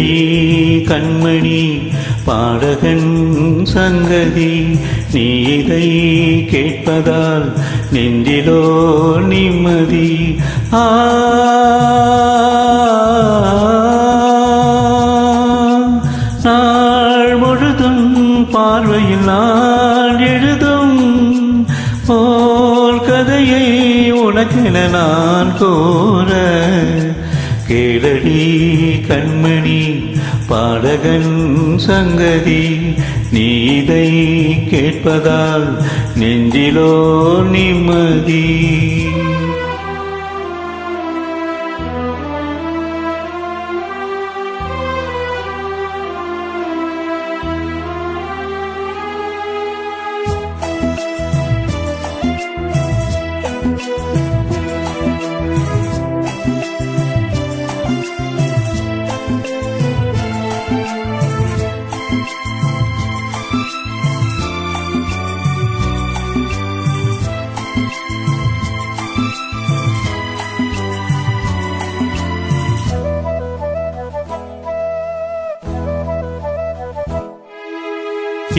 கேளடி கண்மணி பாடகன் சங்கதி, நீ இதை கேட்பதால் நெஞ்சிலோ நிம்மதி. நாள் முழுதும் பார்வையில் நான் எழுதும் போல் கதையை உனக்கென நான் கோர, கேளடி கண்மணி பாடகன் சங்கதி, நீ இதை கேட்பதால் நெஞ்சிலோ நிம்மதி.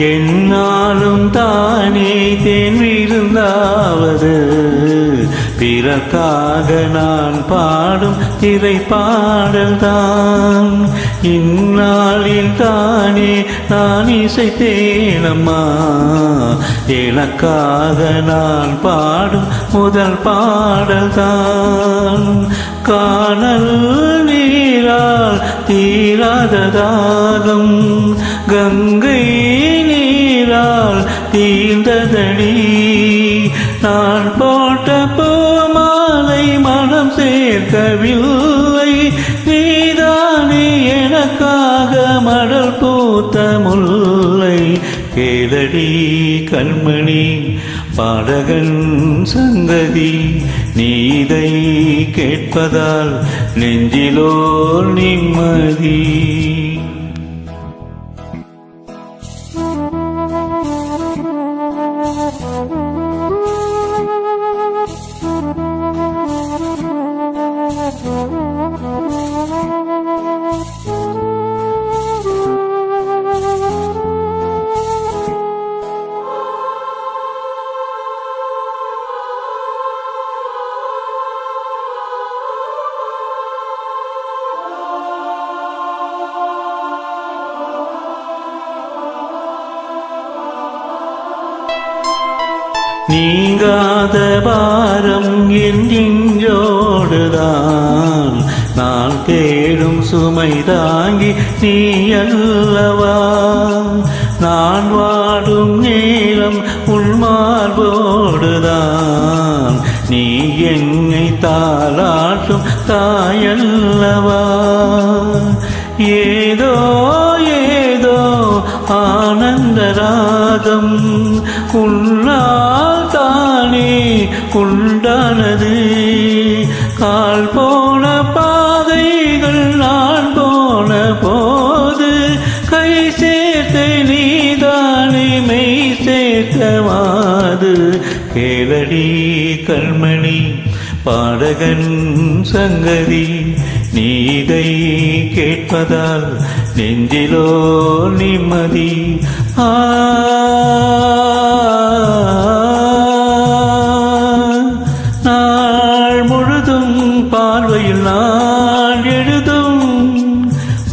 என்னாலும் தானே தேன் விருந்தாவது, பிறக்காக நான் பாடும் திரைப்பாடல் தான். இந்நாளில் தானே நான் இசைத்தேனம்மா, எனக்காக நான் பாடும் முதல் பாடல் தான். காணல் நீரால் தீராத தாகம், கங்கை நீரால் தீர்ந்ததடி. நான் போட்ட பூமாலை மனம் சேர்க்கவில்லை, நீதானே எனக்காக மடல் பூத்த முல்லை. கேளடி கண்மணி பாடகன் சங்கதி, நீ இதை கேட்பதால் நெஞ்சிலோ நிம்மதி. நீங்காத பாரம் என் நெஞ்சோடுதான், நான் தேடும் சுமை தாங்கி நீ அல்லவா. நான் வாடும் நேரம் உள்மார்போடுதான், நீ என்னை தாளாட்டும் தாயல்லவா. ஏதோ ஏதோ ஆனந்த ராகம் உன்னால் தானே உண்டானது. கால் போன பாதைகள் நான் போன போது, கை சேர்த்த நீதானே மெய் சேர்த்தவாது. கேளடி கண்மணி பாடகன் சங்கதி, நீ இதை கேட்பதால் நெஞ்சிலோ நிம்மதி. நாள் முழுதும் பார்வையில் நான் எழுதும்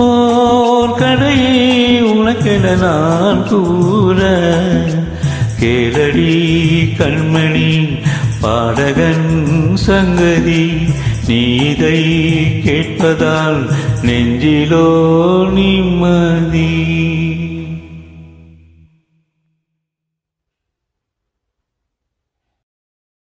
ஓர் கதையை உனக்கென நான் கூற, கேளடி கண்மணி பாடகன் சங்கதி, நீ இதை கேட்பதால் நெஞ்சிலோ நிம்மதி.